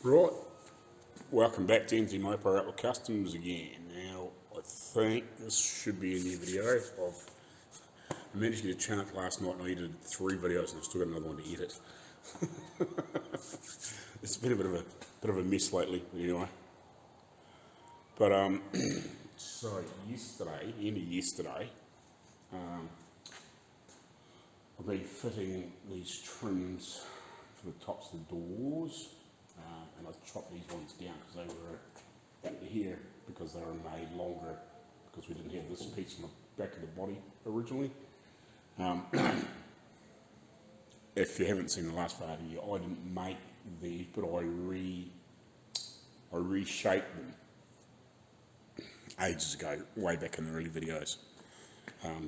Right, welcome back to NZ Mopo Outlaw Kustoms again. Now, I think this should be a new video. I managed to get a chance last night and I edited 3 videos and I've still got another one to edit. It's been a bit of a mess lately, anyway. But so yesterday, end of yesterday, I've been fitting these trims for the tops of the doors. And I chopped these ones down because they were out here because they were made longer because we didn't have this piece on the back of the body originally. If you haven't seen the last video, I didn't make these, but I reshaped them ages ago, way back in the early videos.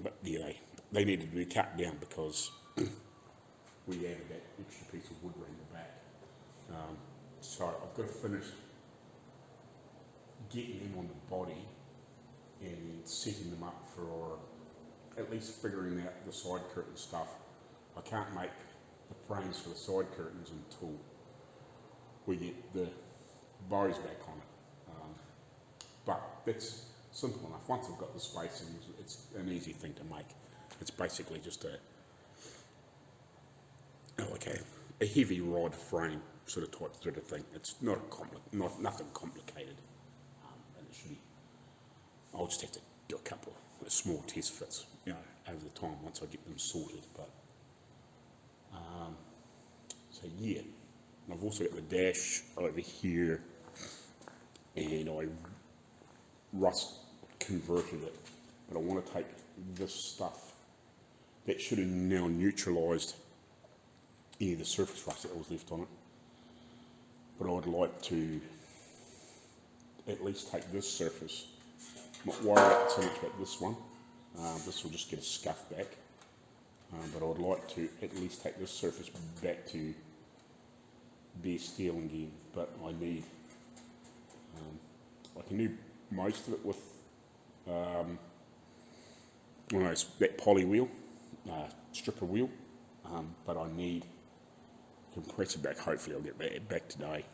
But yeah, they needed to be cut down because we added that extra piece of wood around the back. So I've got to finish getting them on the body and setting them up for at least figuring out the side curtain stuff. I can't make the frames for the side curtains until we get the bows back on it. But that's simple enough. Once I've got the spacings, it's an easy thing to make. It's basically just a heavy rod frame sort of thing. It's not nothing complicated, and it should be. I'll just have to do a couple of small test fits, over the time once I get them sorted. But so yeah, and I've also got the dash over here, and I rust converted it, but I want to take this stuff that should have now neutralised the surface rust that was left on it. But I'd like to at least take this surface, not worry so much about this one. This will just get a scuff back. But I'd like to at least take this surface back to bare steel again. But I need, I can do most of it with that poly wheel, stripper wheel. But I need compressor back. Hopefully I'll get that back today.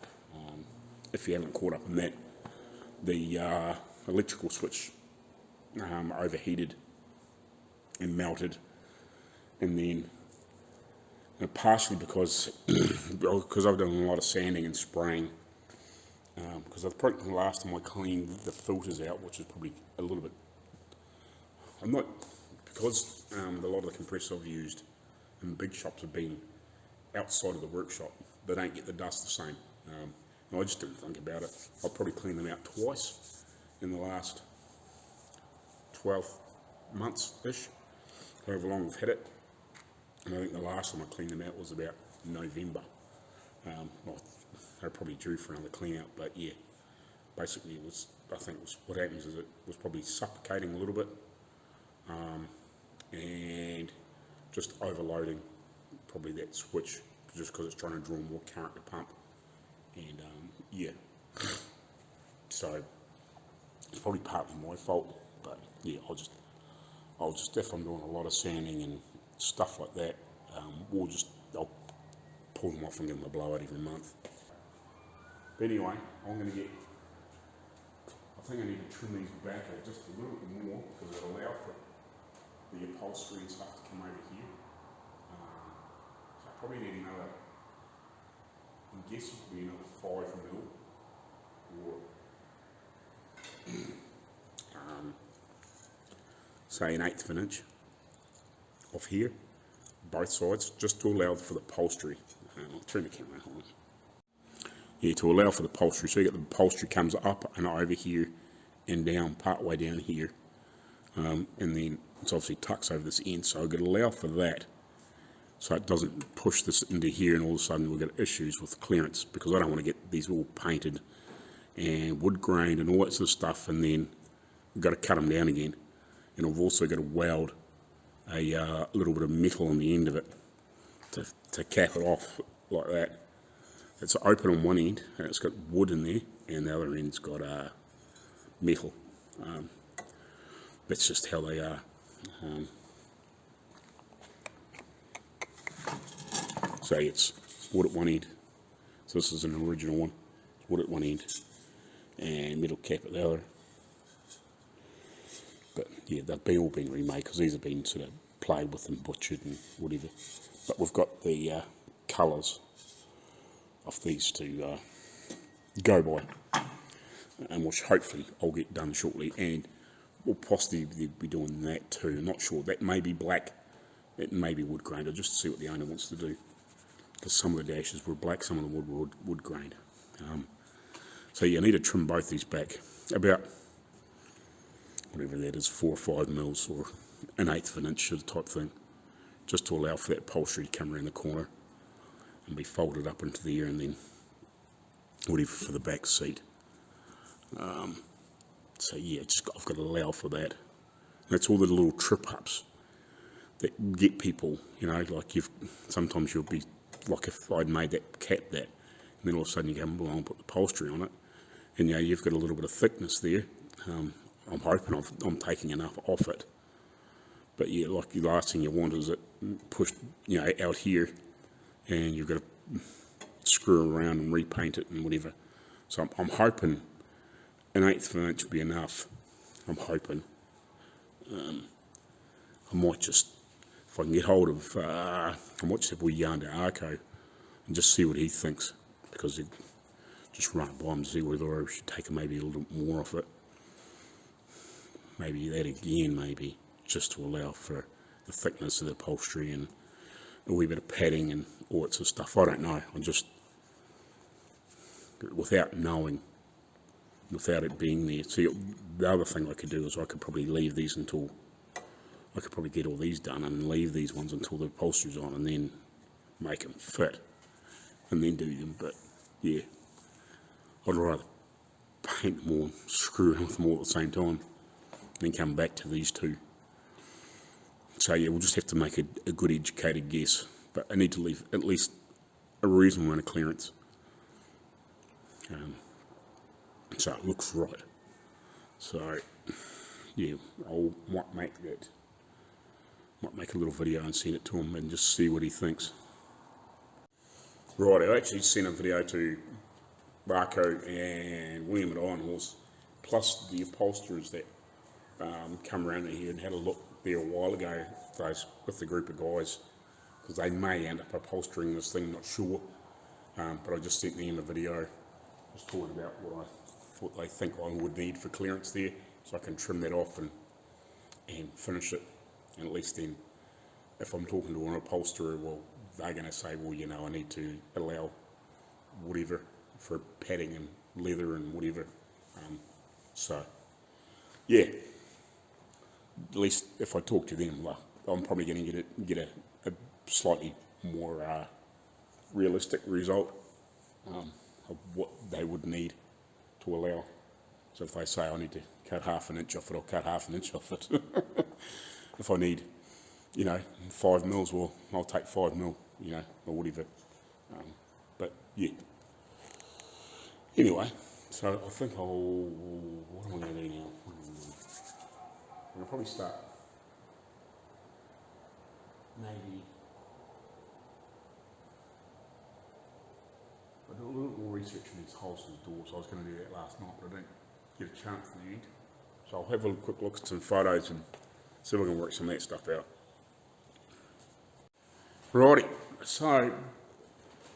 If you haven't caught up on that, the electrical switch overheated and melted, and then partially because I've done a lot of sanding and spraying, because I think the last time I cleaned the filters out, which is probably a little bit, because a lot of the compressors I've used in big shops have been outside of the workshop, they don't get the dust the same. And I just didn't think about it. I'll probably clean them out twice in the last 12 months-ish, however long we've had it. And I think the last time I cleaned them out was about November. They're probably due for another clean out, but yeah, basically what happens is it was probably suffocating a little bit, and just overloading probably that switch just because it's trying to draw more current to pump, and yeah, so it's probably partly my fault. But yeah, I'll just if I'm doing a lot of sanding and stuff like that, I'll pull them off and give them a blowout every month. But anyway, I think I need to trim these back just a little bit more because it'll allow for the upholstery and stuff to come over here. So I probably need another, I'm guessing probably another 5 mil, or say an 1/8 of an inch off here, both sides, just to allow for the upholstery. I'll turn the camera on. Yeah, to allow for the upholstery. So you get the upholstery comes up and over here and down, part way down here, and then it's obviously tucks over this end. So I've got to allow for that, so it doesn't push this into here and all of a sudden we'll get issues with clearance, because I don't want to get these all painted and wood grained and all that sort of stuff, and then we've got to cut them down again. And I've also got to weld a little bit of metal on the end of it to cap it off like that. It's open on one end and it's got wood in there, and the other end's got metal. That's just how they are. So it's wood at one end. So this is an original one. wood at one end and metal cap at the other. But yeah, they've all been remade because these have been sort of played with and butchered and whatever. But we've got the colours of these to go by, and which hopefully I'll get done shortly, and we'll possibly be doing that too. I'm not sure. That may be black, it may be wood grained. I'll just see what the owner wants to do, because some of the dashes were black, some of them were wood grained. So yeah, I need to trim both these back about whatever that is, 4 or 5 mils or 1/8 of an inch type thing, just to allow for that upholstery to come around the corner and be folded up into the air, and then whatever for the back seat. So yeah, I've got to allow for that. That's all the little trip ups that get people, you know, like sometimes you'll be, like if I'd made that cap that, and then all of a sudden you go, well, I'll put the upholstery on it, and you know, you've got a little bit of thickness there. I'm hoping I'm taking enough off it. But yeah, like the last thing you want is it pushed, you know, out here, and you've got to screw around and repaint it and whatever. So I'm hoping 1/8 of an inch will be enough. I'm hoping. I might just, if I can get hold of, I might just have a yarn to Arco and just see what he thinks, because just run it by him and see whether I should take maybe a little bit more off it. Maybe that again, maybe, just to allow for the thickness of the upholstery and a wee bit of padding and all that sort of stuff. I don't know. I'm just, without knowing, without it being there. See, the other thing I could do is I could probably leave these until, I could probably get all these done and leave these ones until the upholstery's on, and then make them fit and then do them. But yeah, I'd rather paint them all, screw them with them all at the same time, then come back to these two. So yeah, we'll just have to make a good educated guess, but I need to leave at least a reasonable amount of clearance, so it looks right. So yeah, might make a little video and send it to him and just see what he thinks. Right, I actually sent a video to Marko and William at Ironhead, plus the upholsterers that come around here and had a look there a while ago, those with the group of guys, because they may end up upholstering this thing, not sure. But I just sent them a video just talking about what they think I would need for clearance there, so I can trim that off and finish it. And at least then, if I'm talking to an upholsterer, well, they're going to say, well, you know, I need to allow whatever for padding and leather and whatever. So yeah, at least if I talk to them, well, I'm probably going to get a slightly more realistic result of what they would need to allow. So if they say I need to cut 1/2 inch off it, I'll cut 1/2 inch off it. If I need, you know, 5 mils, well, I'll take 5 mil, you know, or whatever. But yeah. Anyway, so I think what am I going to do now? I'll probably start maybe, I did a little more research on these holes in the doors. I was going to do that last night, but I didn't get a chance in the end. So I'll have a quick look at some photos and see if I can work some of that stuff out. Righty, so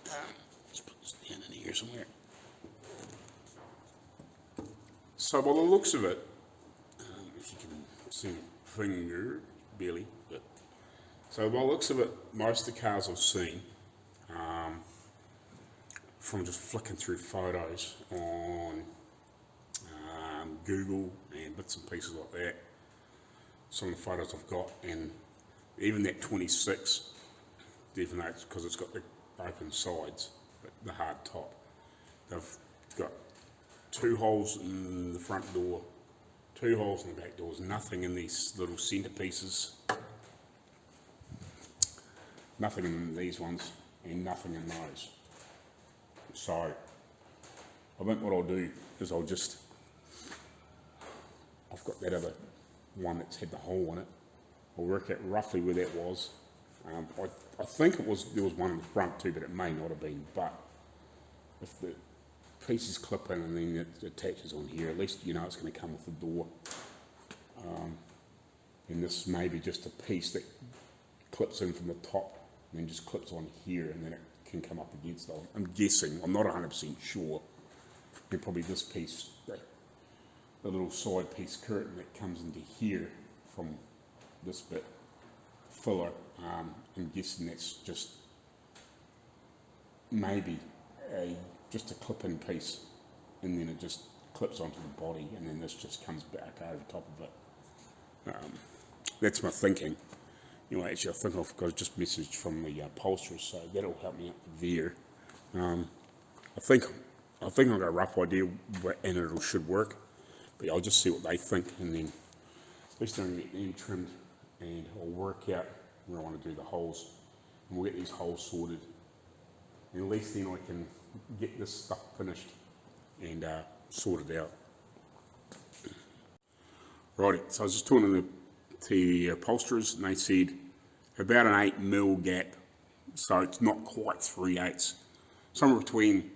let's put this down in here somewhere. So by the looks of it, if you can see my finger, barely, but so by the looks of it, most of the cars I've seen, from just flicking through photos on Google and bits and pieces like that, some of the photos I've got, and even that 26, even though it's because it's got the open sides, but the hard top, they've got 2 holes in the front door, 2 holes in the back doors, nothing in these little centerpieces, nothing in these ones, and nothing in those. So I think what I'll do is I've got that other one that's had the hole in it. I'll work out roughly where that was. I think there was one in the front too, but it may not have been. But if pieces clip in and then it attaches on here. At least you know it's going to come with the door. And this may be just a piece that clips in from the top and then just clips on here, and then it can come up against it. I'm guessing, I'm not 100% sure. And probably this piece, the little side piece curtain that comes into here from this bit filler, I'm guessing that's just maybe just a clip-in piece, and then it just clips onto the body, and then this just comes back over top of it. That's my thinking. Anyway, actually I think I've got just a message from the upholsterer, so that'll help me out there. I think I've got a rough idea and it should work, but I'll just see what they think, and then at least I'm going to get them trimmed, and I'll work out where I want to do the holes, and we'll get these holes sorted, and at least then I can get this stuff finished and sorted out. Righty, so I was just talking to the upholsterers, and they said about an 8mm gap, so it's not quite 3/8, somewhere between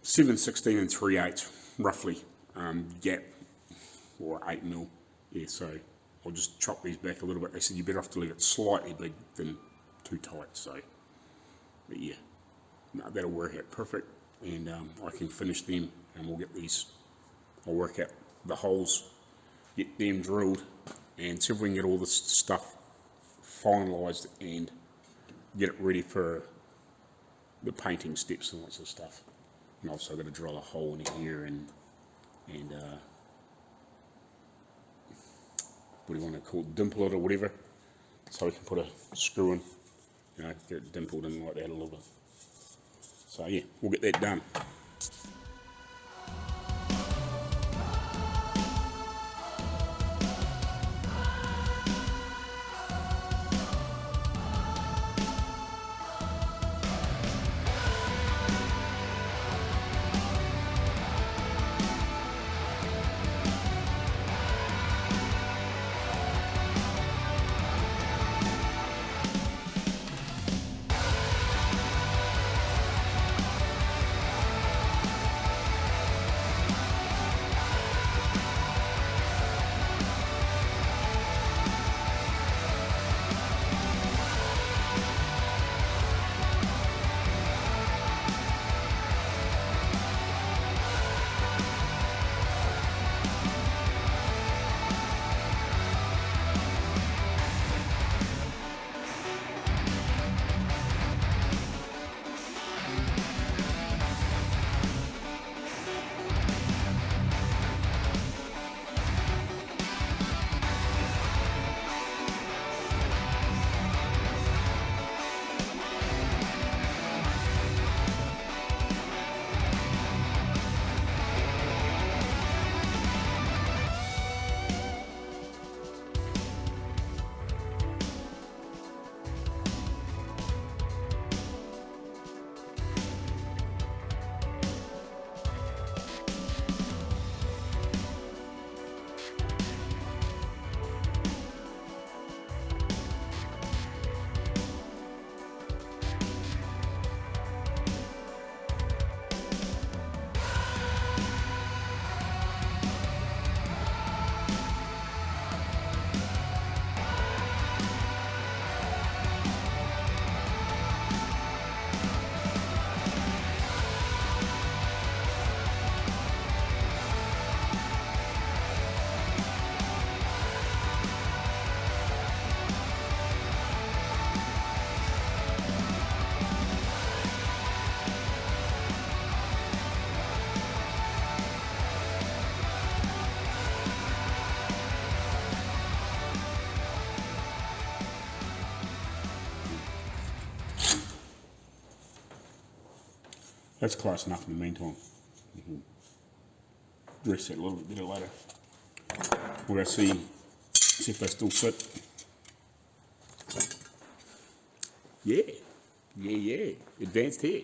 7/16 and 3/8 roughly gap, or 8mm. Yeah, so I'll just chop these back a little bit. They said you're better off to leave it slightly big than too tight, so but yeah, no, that'll work out perfect, and I can finish them, and we'll get these, I'll work out the holes, get them drilled, and see if we can get all this stuff finalised and get it ready for the painting steps and lots of stuff. And also got to drill a hole in here and what do you want to call it, dimple it or whatever, so we can put a screw in, you know, get it dimpled in like that a little bit. So yeah, we'll get that done. That's close enough in the meantime. You can dress that a little bit better later. We're going to see if they still fit. Yeah. Advanced hair.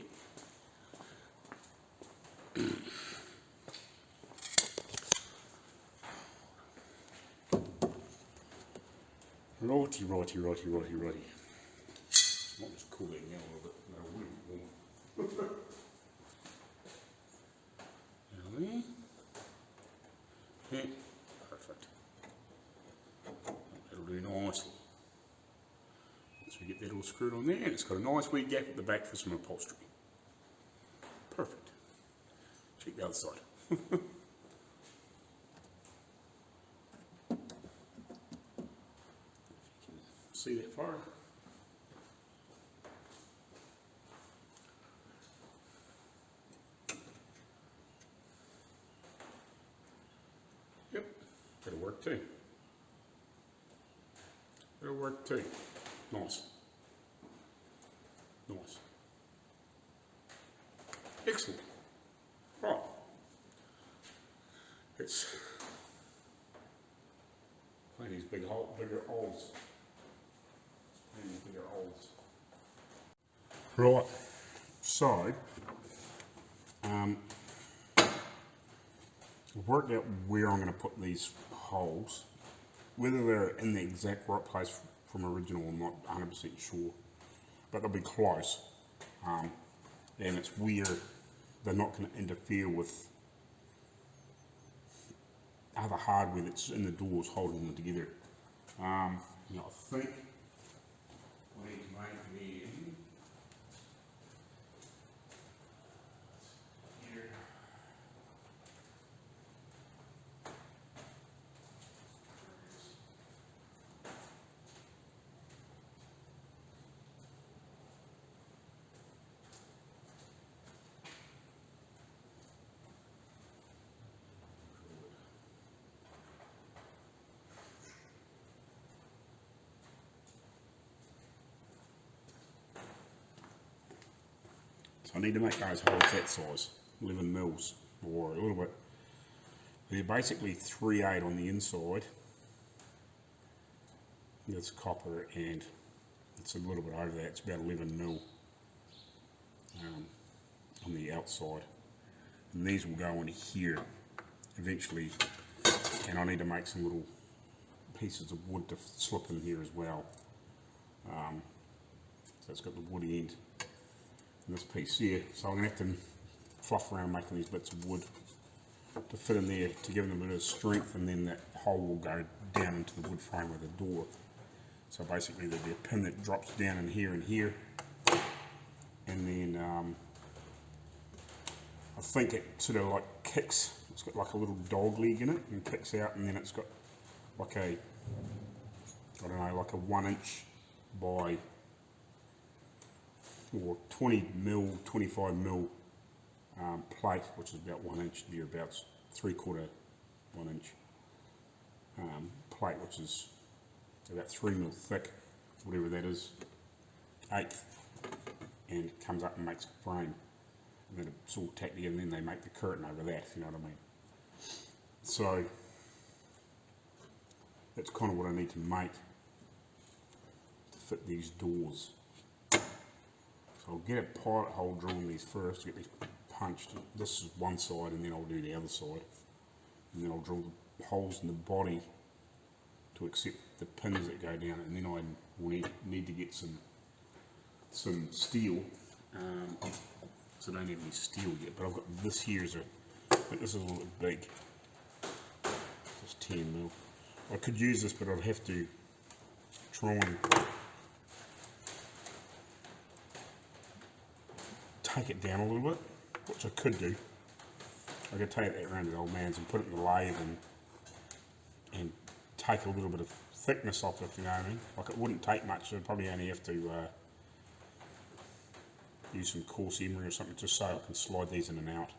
Righty. I'll just cool that down a little bit. screwed on there, and it's got a nice wee gap at the back for some upholstery. Perfect. Check the other side. See that far? Yep, that'll work too. That'll work too. Nice. Nice. Excellent. Right. Let's play these bigger holes. Right, so I've worked out where I'm going to put these holes, whether they're in the exact right place from original. I'm not 100% sure, but they'll be close, and it's where they're not going to interfere with other hardware that's in the doors holding them together. I think I need to make them here. So I need to make those holes that size, 11 mils or a little bit. They're basically 3/8 on the inside. That's copper, and it's a little bit over that. It's about 11 mil on the outside. And these will go in here eventually. And I need to make some little pieces of wood to slip in here as well. So it's got the woody end. This piece here, so I'm going to have to fluff around making these bits of wood to fit in there to give them a bit of strength, and then that hole will go down into the wood frame of the door. So basically there'll be a pin that drops down in here and here, and then I think it sort of like kicks, it's got like a little dog leg in it and kicks out, and then it's got like a, I don't know, like a 1 inch by or 20 mil, 25 mil plate, which is about 1 inch, thereabouts, 3/4 1 inch plate, which is about 3 mil thick, whatever that is, 1/8, and it comes up and makes a frame, and then it's all tacked together, and then they make the curtain over that, if you know what I mean. So that's kind of what I need to make to fit these doors. So I'll get a pilot hole drilled in these first, get these punched. This is one side, and then I'll do the other side. And then I'll drill the holes in the body to accept the pins that go down, and then I will need to get some steel. So I don't have any steel yet, but I've got this here but this is a little bit big. It's 10 mil. I could use this, but I'd have to try and take it down a little bit, which I could do. I could take that around to the old man's and put it in the lathe and take a little bit of thickness off it, if you know what I mean. Like, it wouldn't take much. I'd probably only have to use some coarse emery or something just so I can slide these in and out.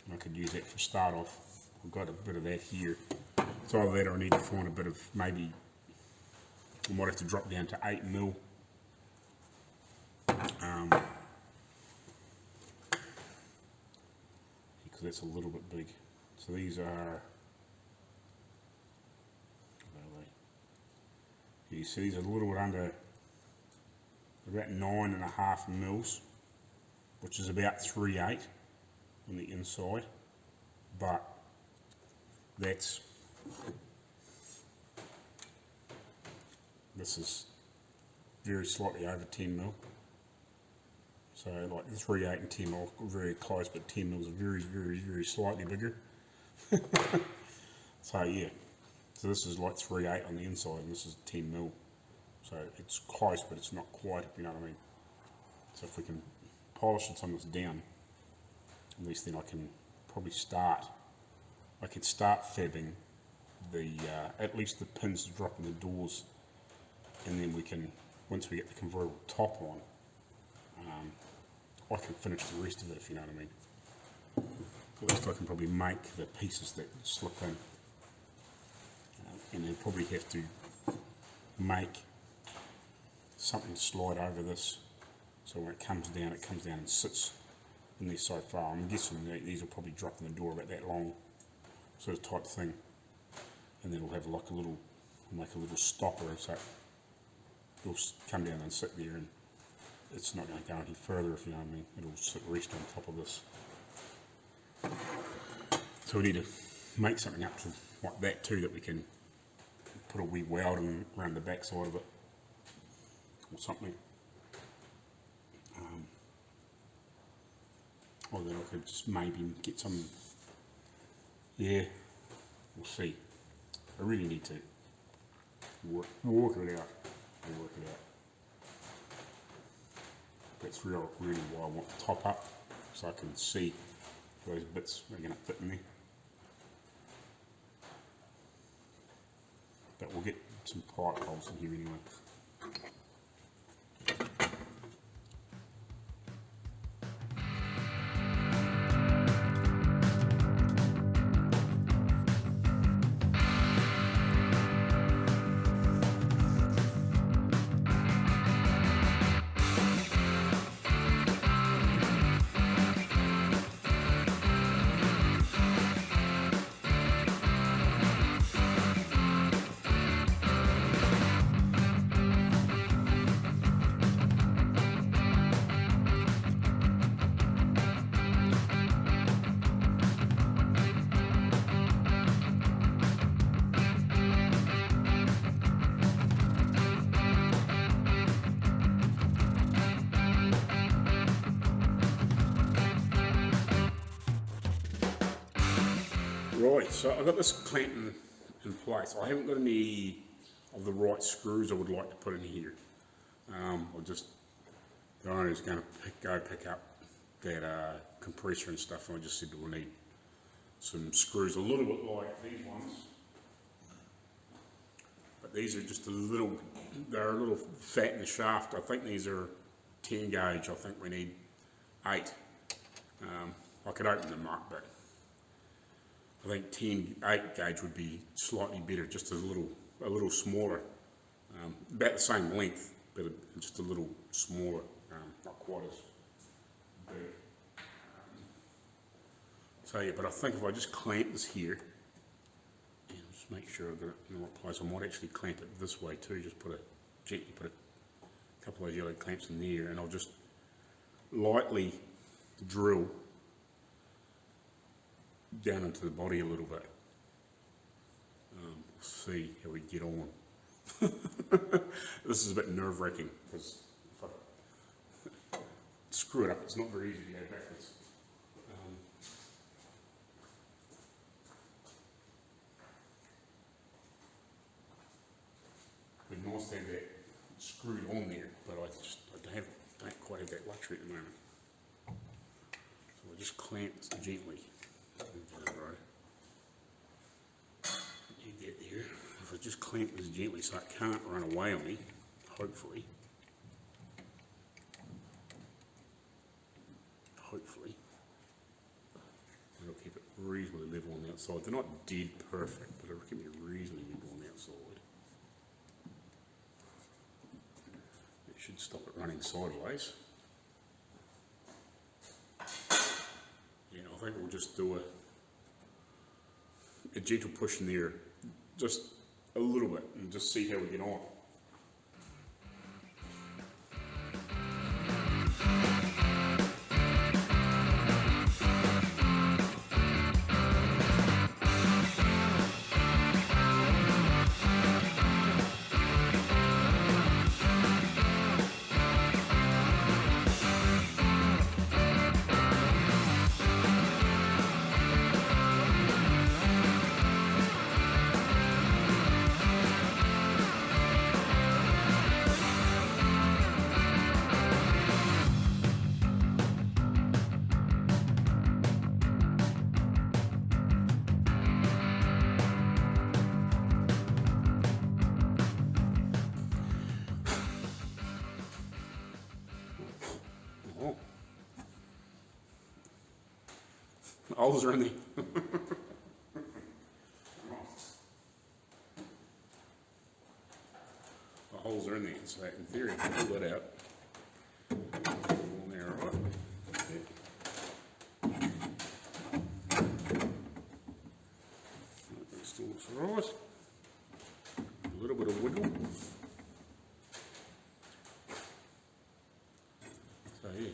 And I could use that for start off. I've got a bit of that here. It's either that or I need to find a bit of, maybe I might have to drop down to 8 mil. Because that's a little bit big. So these are, you see these are a little bit under, about 9.5 mils, which is about 3/8 on the inside, but this is very slightly over 10 mil. So like 3/8 and 10 mil are very close, but 10 mil is very, very, very slightly bigger. So yeah, so this is like 3/8 on the inside, and this is 10 mil. So it's close, but it's not quite, if you know what I mean. So if we can polish some of this down, at least then I can probably start. I could start fabbing the at least the pins to drop in the doors, and then we can, once we get the convertible top on, I can finish the rest of it, if you know what I mean. At least I can probably make the pieces that slip in, and then probably have to make something to slide over this, so when it comes down and sits in there so far. I'm guessing that these will probably drop in the door about that long, sort of type thing, and then we'll have like a little, make a little stopper, so it'll come down and sit there, and it's not going to go any further, if you know what I mean. It'll sit rest on top of this. So we need to make something up to like that too, that we can put a wee welding around the back side of it or something. Or then I could just maybe get some, yeah, we'll see. I really need to work it out. That's really why I want the top up, so I can see those bits are going to fit in there. But we'll get some pipe holes in here anyway. Right, so I've got this clamping in place. I haven't got any of the right screws I would like to put in here. The owner's going to go pick up that compressor and stuff, and I just said we'll need some screws, a little bit like these ones. But these are just they're a little fat in the shaft. I think these are 10 gauge, I think we need 8. I could open them up, but I think 8 gauge would be slightly better, just a little smaller, about the same length, but just a little smaller, not quite as big. So yeah, but I think if I just clamp this here, and just make sure I've got it in the right place, I might actually clamp it this way too, just gently put a couple of those yellow clamps in there, and I'll just lightly drill down into the body a little bit. See how we get on. This is a bit nerve-wracking because if I screw it up, it's not very easy to go backwards. It'd be nice to have that screwed on there, but I don't quite have that luxury at the moment. So I just clamp gently. You get there. If I just clamp this gently so it can't run away on me, hopefully. It'll keep it reasonably level on the outside. They're not dead perfect, but it'll keep it reasonably level on the outside. It should stop it running sideways. Yeah, I think we'll just do a gentle push in there, just a little bit, and just see how we get on. The holes are in there. The holes are in there, so in theory, I can pull that out. All there, right? That still looks right. A little bit of wiggle. So yeah,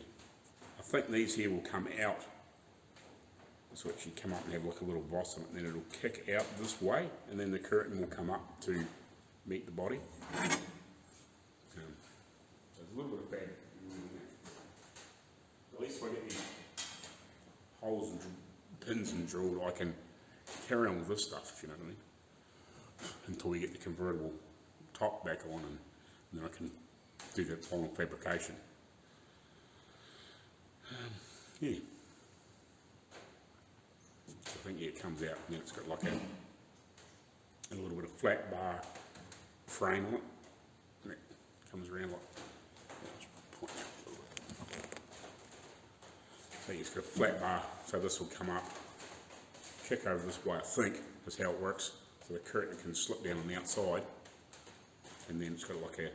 I think these here will come out. So actually come up and have like a little boss on it, and then it'll kick out this way, and then the curtain will come up to meet the body. So there's a little bit of bad in there. At least if I get these holes and pins and drilled, I can carry on with this stuff, if you know what I mean, until we get the convertible top back on, and then I can do the final fabrication. Yeah. I think yeah, it comes out, and then it's got like a little bit of flat bar frame on it, and it comes around like that. So it's got a flat bar, so this will come up, kick over this way, I think, is how it works. So the curtain can slip down on the outside, and then it's got like a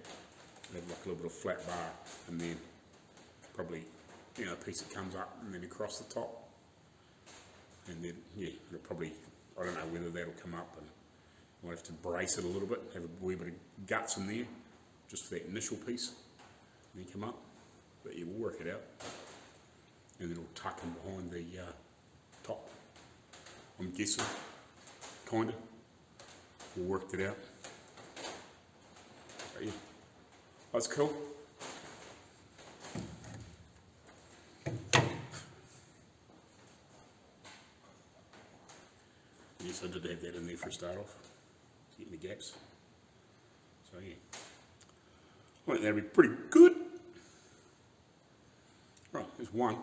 little bit of flat bar, and then probably, you know, a piece that comes up and then across the top. And then, yeah, it'll probably, I don't know whether that'll come up, and I might have to brace it a little bit, have a wee bit of guts in there, just for that initial piece, and then come up. But yeah, we'll work it out. And then it'll tuck in behind the top, I'm guessing, kinda. We'll work it out. But yeah, that's cool. Yes, I did have that in there for a start off, getting the gaps. So yeah, I think that'll be pretty good. Right, there's one.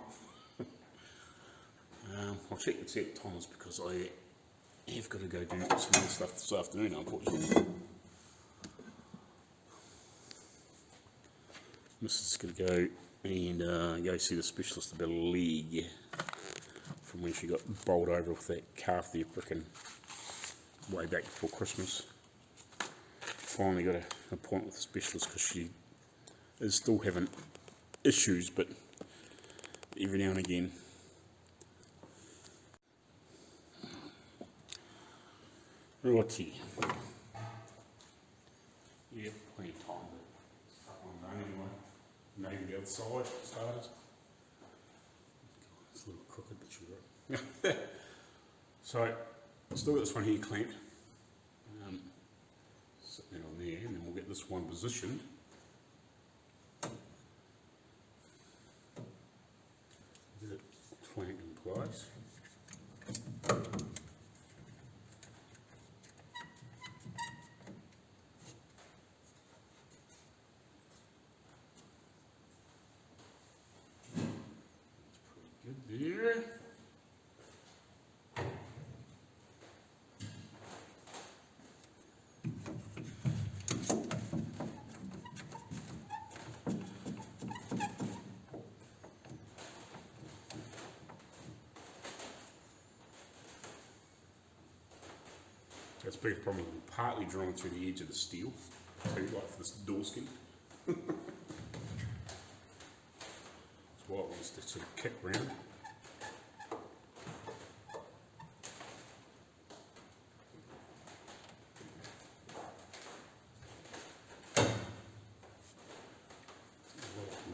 I'll check the set times because I have got to go do some other stuff this afternoon, unfortunately. This is going to go and go see the specialist about a leg from when she got bowled over with that calf there frickin' way back before Christmas. Finally got an appointment with the specialist because she is still having issues, but every now and again. Righty. Yeah, plenty of time to stuff on done anyway. Maybe the other side started. It's a little crooked, but you're right. So, still got this one here clamped. Sit that on there, and then we'll get this one positioned. Get it clamped in place. There. That's probably partly drawn through the edge of the steel, too, like for this door skin. That's why it wants to sort of kick round.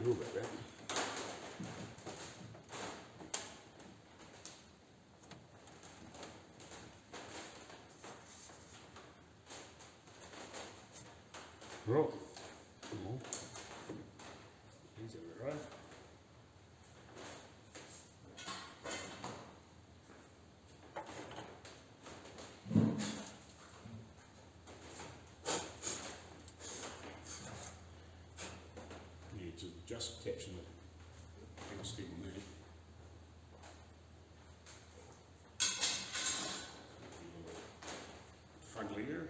About that. Right. These are right. Just catching the steel on there. Fugglier.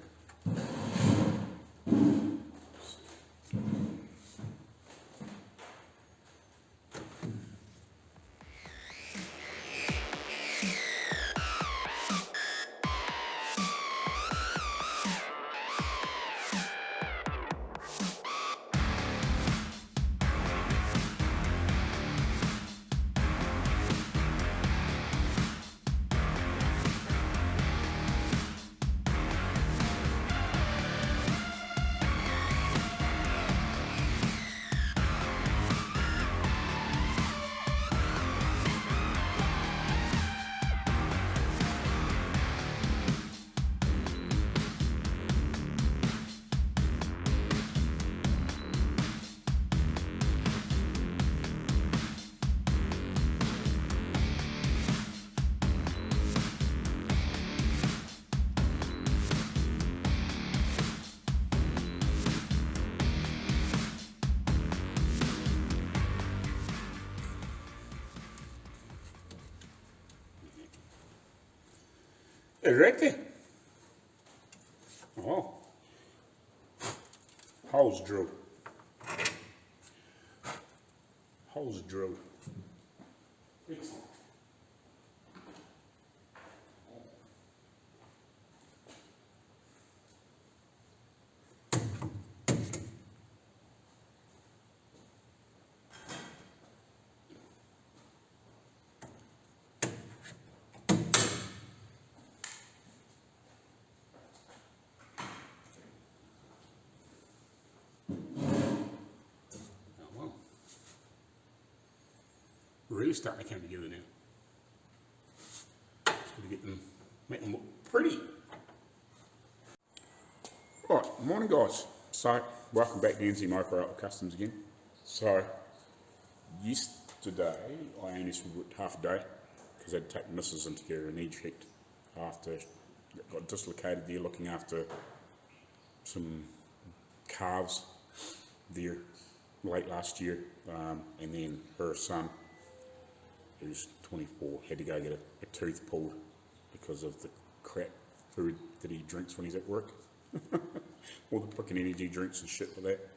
right there. Oh. Holes drilled. Holes drilled. Excellent. Really starting to come together now. Just going to get them, make them look pretty. Right, morning guys. So, welcome back to NZ Marko Kustoms again. So, yesterday I only worked half a day because I had to take the missus in to get her knee checked after it got dislocated there looking after some calves there late last year, and then her son, who's 24, had to go get a tooth pulled because of the crap food that he drinks when he's at work. All the fucking energy drinks and shit like that.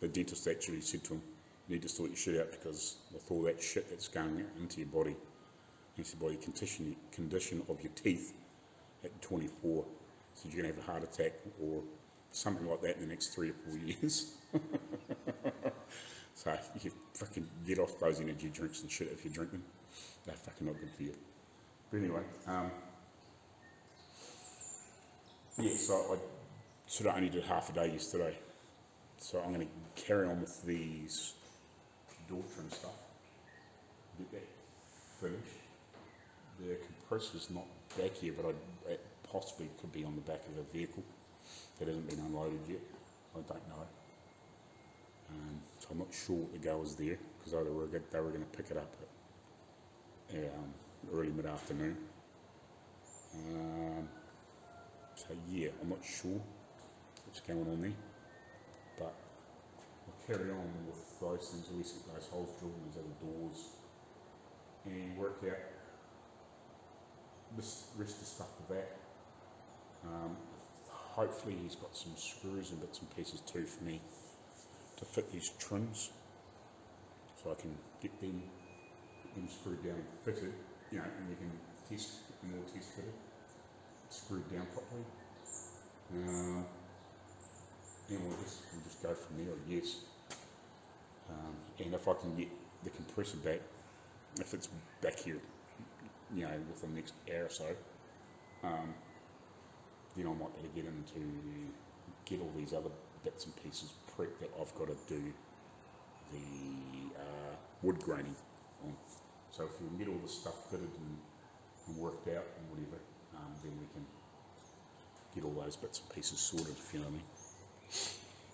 The dentist actually said to him, you need to sort your shit out because with all that shit that's going into your body, into the body condition of your teeth at 24, so you're going to have a heart attack or something like that in the next 3 or 4 years. So you fucking get off those energy drinks and shit if you drink them. They're fucking not good for you. But anyway, yeah, so I sort of only did half a day yesterday. So I'm going to carry on with these door trim stuff. Get that finished. The compressor's not back here, but it possibly could be on the back of a vehicle that hasn't been unloaded yet. I don't know. So I'm not sure what the go is there because they were going to pick it up at early mid-afternoon. So yeah, I'm not sure what's going on there, but I'll carry on with those things. At least get those holes drilled in these other doors and work out this rest of the stuff with that. Hopefully he's got some screws and bits and pieces too for me to fit these trims, so I can get them screwed down and fitted, you know, and we can get them all test fitted, screwed down properly, and we'll just go from there, I guess. And if I can get the compressor back, if it's back here, you know, within the next hour or so, then I might be able to get into get all these other bits and pieces prepped that I've got to do the wood graining on. So if we can get all this stuff fitted and worked out and whatever, then we can get all those bits and pieces sorted, if you know what I mean.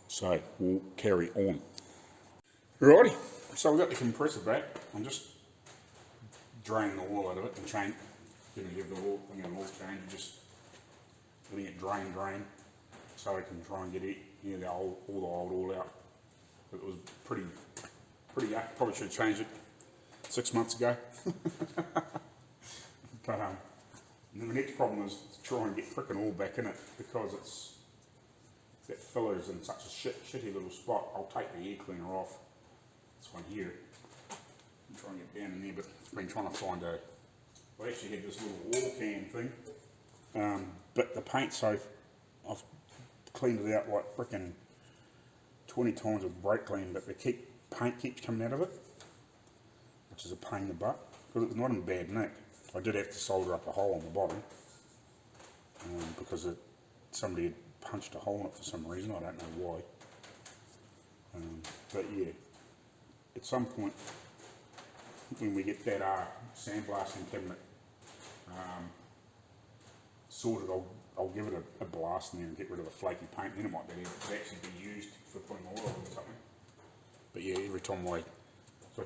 So we'll carry on. Alrighty, so we've got the compressor back. I'm just draining the oil out of it and going to give the oil, oil change, just letting it drain, so we can try and get all the old oil out. It was pretty up. Probably should have changed it 6 months ago. But the next problem is to try and get frickin' oil back in it because that filler's in such a shitty little spot. I'll take the air cleaner off. This one here. I'm trying to get down in there, but I've been trying to find I actually had this little oil can thing, but the paint, so I've cleaned it out like frickin' 20 times with brake clean, but the paint keeps coming out of it, which is a pain in the butt because it's not in bad nick. I did have to solder up a hole on the bottom because somebody had punched a hole in it for some reason. I don't know why. But yeah, at some point when we get that sandblasting cabinet sorted, I'll give it a blast in there and get rid of the flaky paint. Then it might be able to actually be used for putting oil on or something. But yeah, every time I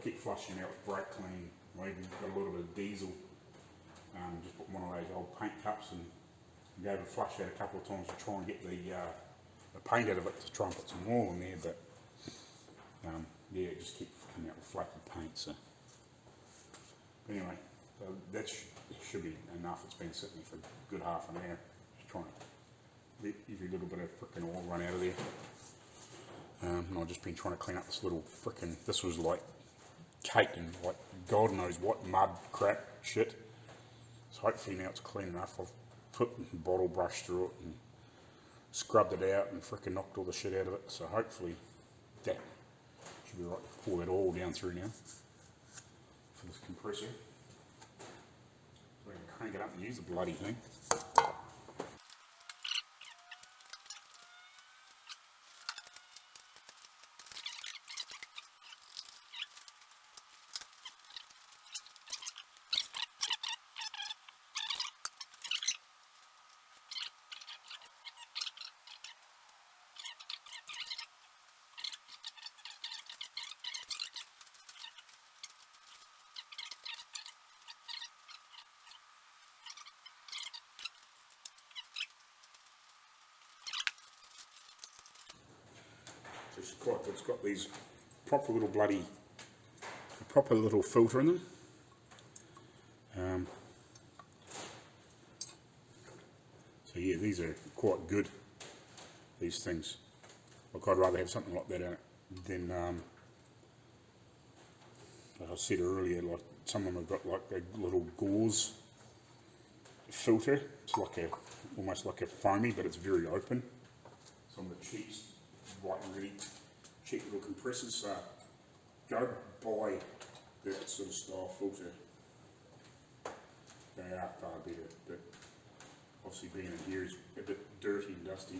keep flushing out with brake clean. I even got a little bit of diesel. Just put one of those old paint cups and go over and flush out a couple of times to try and get the paint out of it to try and put some oil in there. But yeah, it just keeps coming out with flaky paint. So anyway, So that should be enough. It's been sitting there for a good half an hour. Just trying to let every little bit of frickin' oil run out of there. And I've just been trying to clean up this little frickin', this was like caked in like God knows what mud crap shit. So hopefully now it's clean enough. I've put a bottle brush through it and scrubbed it out and frickin' knocked all the shit out of it. So hopefully that should be right to pour that all down through now for this compressor. So I can crank it up and use the bloody thing. It's quite good. It's got these proper little filter in them. So yeah, these are quite good, these things. Like I'd rather have something like that in it than, like I said earlier, like some of them have got like a little gauze filter. It's like almost like a foamy, but it's very open. Some of the cheap, white and really cheap little compressors, so go buy that sort of style filter. They are far better, but obviously being in here is a bit dirty and dusty.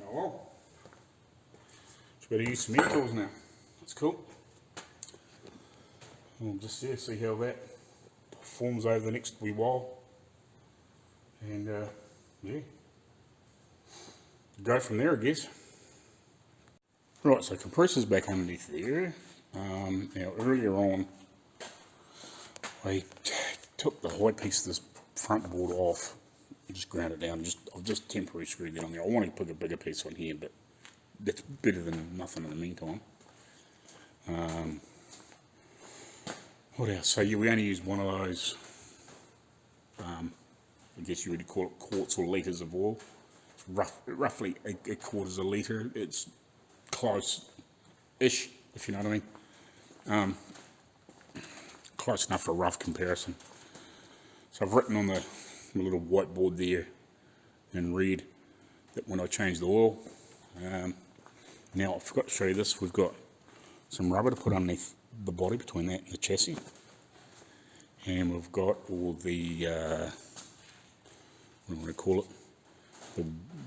Oh well, just better use some air tools now. That's cool. We'll just see how that performs over the next wee while, and yeah, go from there, I guess. Right, so compressor's back underneath there. Now earlier on, I took the high piece of this front board off. Just ground it down. I've just temporarily screwed that on there. I want to put a bigger piece on here, but that's better than nothing in the meantime. What else? So yeah, we only use one of those. I guess you would call it quarts or litres of oil. It's roughly a quarters of a litre. It's close-ish, if you know what I mean. Close enough for a rough comparison. So I've written on the little whiteboard there in red that when I change the oil. Now I forgot to show you this. We've got some rubber to put underneath the body between that and the chassis, and we've got all the what do I want to call it, the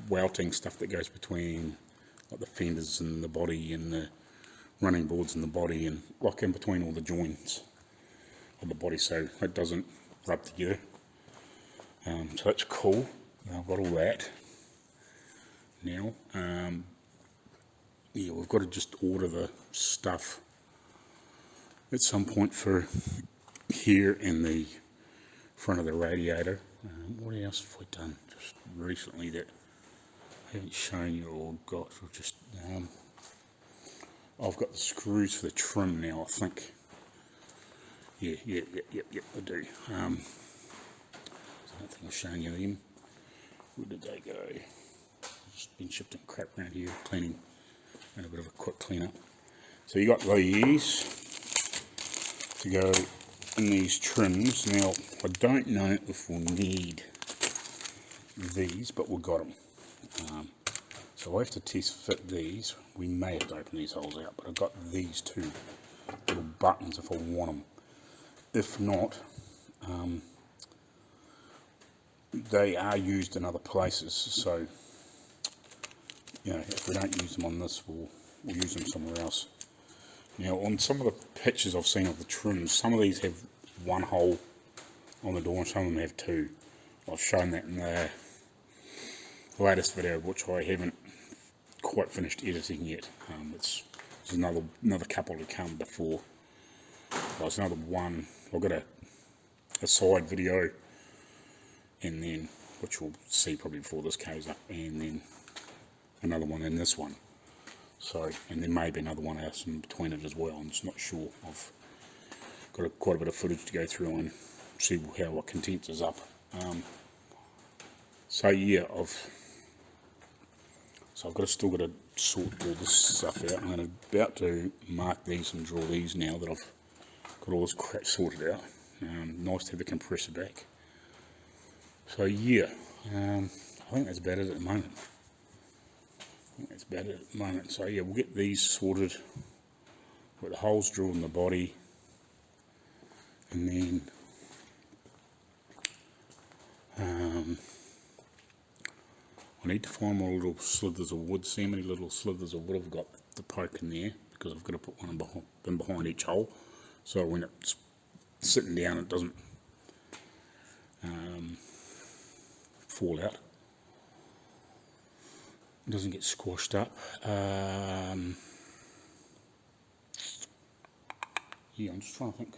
welting stuff that goes between like the fenders and the body and the running boards and the body, and like in between all the joints of the body so it doesn't rub together. So that's cool. I've got all that now. Yeah, we've got to just order the stuff at some point for here and the front of the radiator. What else have I done just recently that I haven't shown you or got? Just I've got the screws for the trim now, I think. Yeah, I do. I don't think I've shown you them. Where did they go? I've just been shifting crap around here, cleaning, and a bit of a quick clean up. So you got these to go in these trims. Now, I don't know if we'll need these, but we've got them. So I have to test fit these. We may have to open these holes out, but I've got these two little buttons if I want them. If not, they are used in other places, so you know, if we don't use them on this, we'll use them somewhere else. Now, on some of the pictures I've seen of the trims, some of these have one hole on the door and some of them have two. I've shown that in the latest video, which I haven't quite finished editing yet. There's another couple to come before. There's another one. I've got a side video, and then, which we'll see probably before this goes up, and then another one in this one. So, and then maybe another one else in between it as well. I'm just not sure. I've got quite a bit of footage to go through and see how our content is up. So yeah, I've still got to sort all this stuff out. I'm about to mark these and draw these now that I've got all this crap sorted out. Nice to have the compressor back. So yeah, I think that's about it at the moment. So yeah, we'll get these sorted with the holes drilled in the body, and then I need to find my little slithers of wood. See how many little slithers of wood I've got to poke in there, because I've got to put one behind each hole, so when it's sitting down it doesn't fall out. It doesn't get squashed up. Yeah, I'm just trying to think.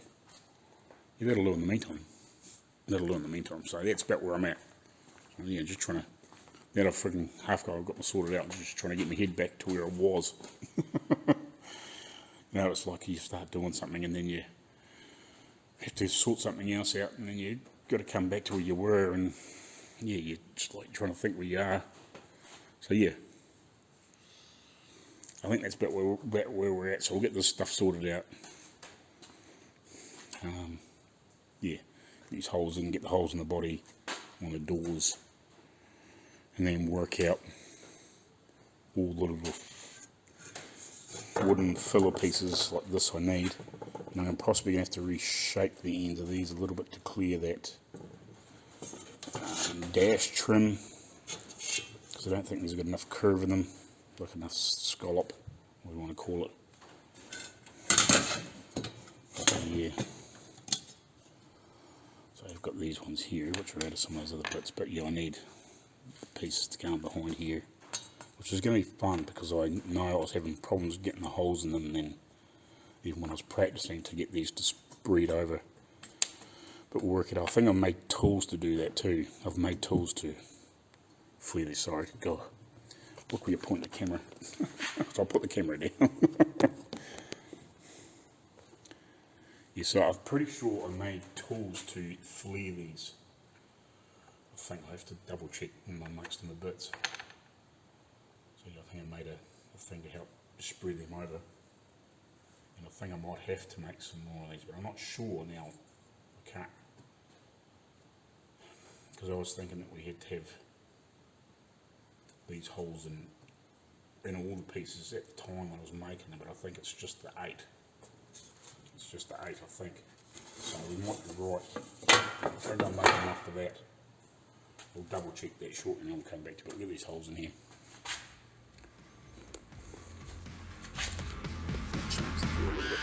Yeah, that'll do in the meantime. So that's about where I'm at. So yeah, just trying to. Now that I've freaking I've got my sorted out, I'm just trying to get my head back to where it was. You know, it's like you start doing something and then you have to sort something else out, and then you got to come back to where you were, and yeah, you're just like trying to think where you are. So yeah, I think that's about where we're at. So we'll get this stuff sorted out. Yeah, these holes in, get the holes in the body, on the doors, and then work out all the little wooden filler pieces like this I need. And I'm possibly going to have to reshape the ends of these a little bit to clear that dash trim, because I don't think there's got enough curve in them, like enough scallop, what do you want to call it. Yeah. So I've got these ones here, which are out of some of those other bits, but yeah, I need pieces to go on behind here, which is going to be fun, because I know I was having problems getting the holes in them, and then even when I was practicing to get these to spread over. But we'll work it out. I think I've made tools to do that too. I've made tools to flare these. Sorry, go. Look where you point the camera. So I'll put the camera down. Yeah, so I'm pretty sure I made tools to flare these. I think I have to double check amongst them a bit. So yeah, I think I made a thing to help spread them over. And I think I might have to make some more of these, but I'm not sure now. I can't. Because I was thinking that we had to have these holes in all the pieces at the time when I was making them, but I think it's just the 8. It's just the 8, I think. So we might be right. I think I'll make enough for that. We'll double check that shortly and I'll come back to it. Look at these holes in here. Change the feel a little bit.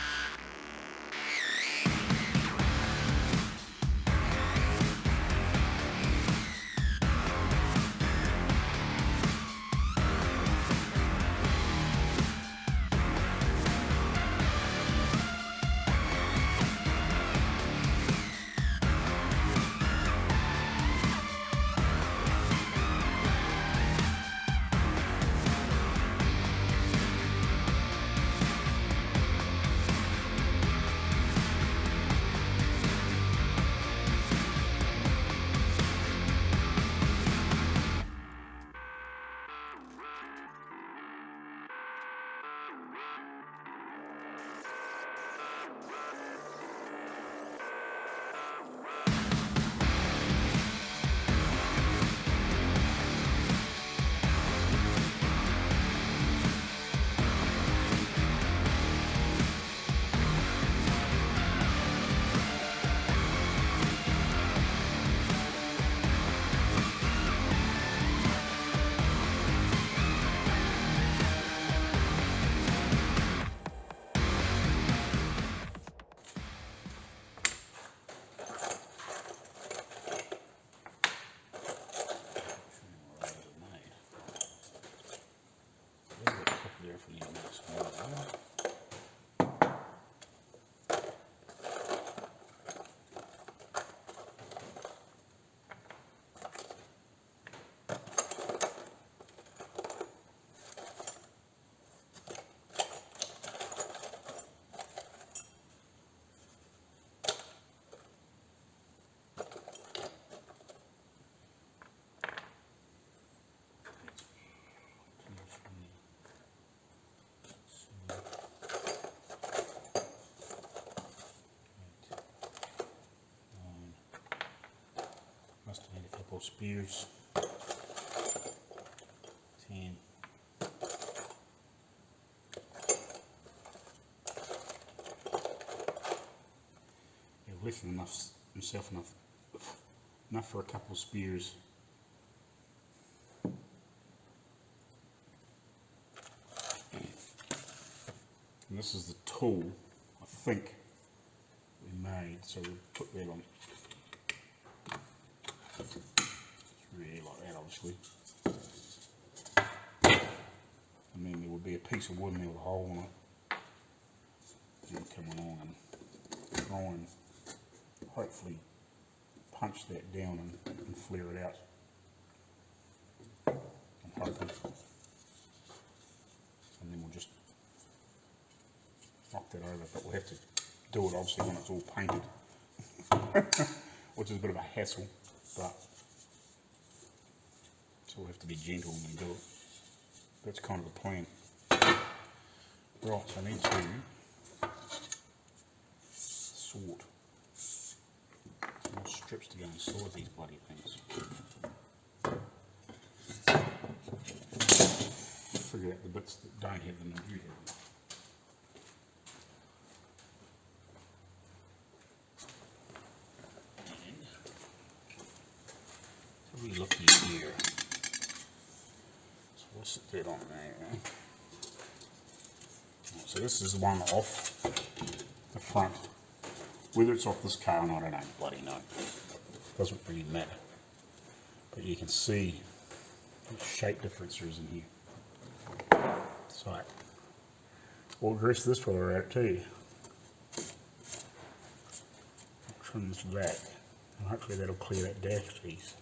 Spears, 10, I've lifted myself enough for a couple of spears. And this is the tool I think we made, so we'll put that on. Really like that, obviously. And then there would be a piece of wood there with a hole in it. And come along and try and hopefully punch that down and flare it out. I'm hoping. And then we'll just knock that over, but we'll have to do it obviously when it's all painted. Which is a bit of a hassle, but so we'll have to be gentle when we do it. That's kind of the plan. Right, so I need to sort some more strips to go inside these bloody things. Figure out the bits that don't have them and do have them. So we look here. We'll sit that on there. So this is the one off the front. Whether it's off this car or not, I don't bloody know. Doesn't really matter. But you can see what shape difference there is in here. So we'll dress this fella out too. Trim this back, and hopefully that'll clear that dash piece.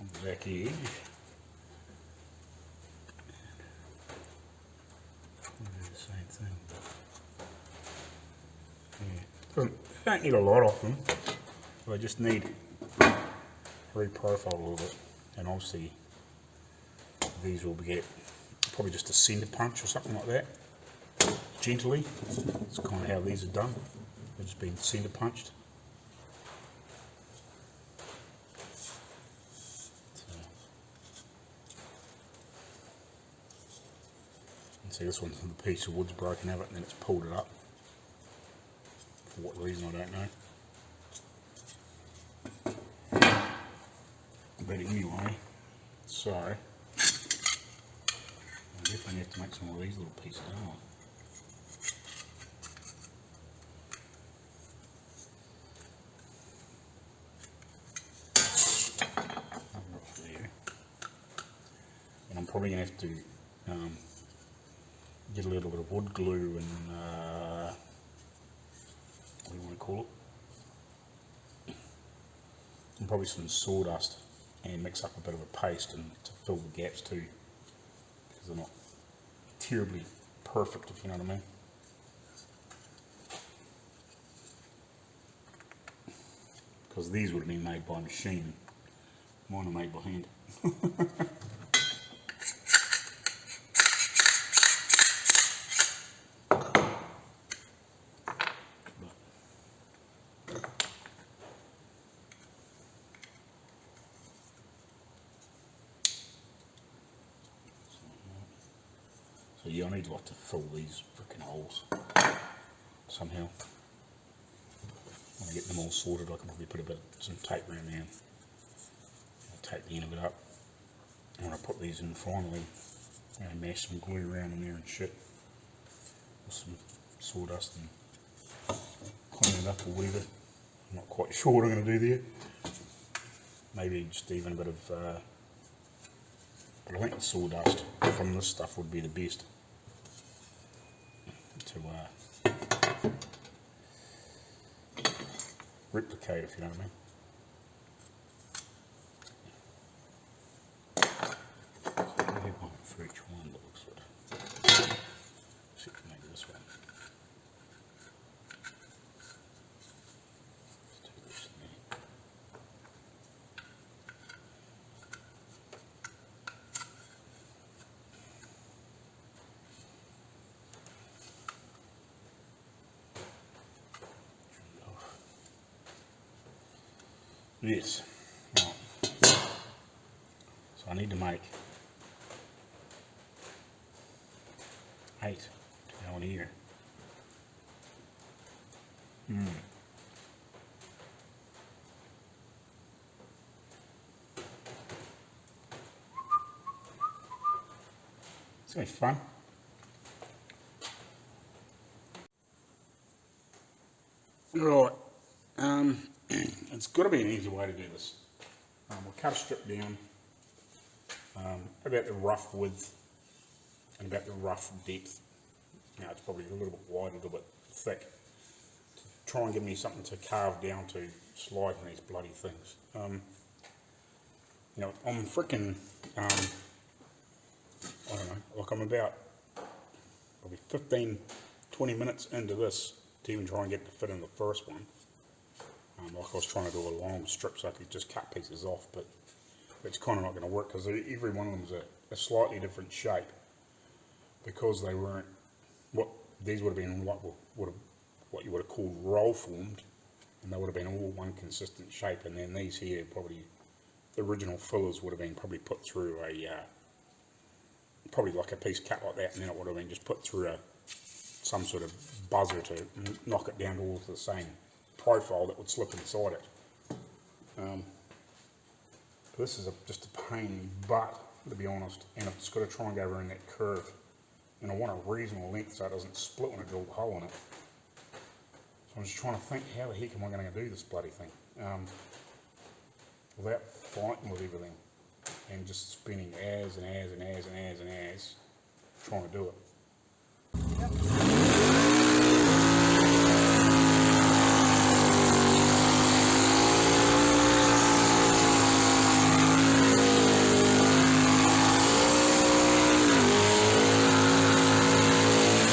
On the back edge. We'll do the same thing. Yeah. Don't need a lot of them. I just need reprofile a little bit, and obviously these will get probably just a center punch or something like that. Gently. That's kind of how these are done. They've just been center punched. See, this one's the piece of wood's broken out of it and then it's pulled it up. For what reason, I don't know. But anyway, so I definitely have to make some of these little pieces, don't I? And I'm probably going to have to get a little bit of wood glue and what do you want to call it? And probably some sawdust and mix up a bit of a paste and to fill the gaps too, because they're not terribly perfect, if you know what I mean. Because these would have been made by machine, mine are made by hand. So yeah, I need like to fill these freaking holes somehow. When I get them all sorted, I can probably put some tape around there. I'll tape the end of it up. And when I put these in finally, and mash some glue around in there and shit, with some sawdust and clean it up or whatever. I'm not quite sure what I'm going to do there. Maybe just even a bit of, but I think the sawdust from this stuff would be the best to replicate, if you know what I mean. For each one that looks good. Except for maybe this one. Let's do this there. Yes. Right. So I need to make 8 to go in here. It's going to be fun. Right, it's got to be an easy way to do this. We'll cut a strip down about the rough width and about the rough depth. Now it's probably a little bit wide, a little bit thick, to try and give me something to carve down to slide in these bloody things. You know, I'm freaking, I don't know, like I'm about probably 15-20 minutes into this to even try and get to fit in the first one. Like I was trying to do a long strip so I could just cut pieces off, but it's kind of not going to work because every one of them is a slightly different shape, because they weren't what these would have been what you would have called roll formed, and they would have been all one consistent shape. And then these here, probably the original fillers would have been probably put through a probably like a piece cut like that, and then it would have been just put through some sort of buzzer to knock it down to all the same profile that would slip inside it. This is just a pain in the butt, to be honest, and I've just got to try and go around that curve, and I want a reasonable length so it doesn't split when I drill a hole in it. So I'm just trying to think, how the heck am I going to do this bloody thing without fighting with everything and just spinning as trying to do it.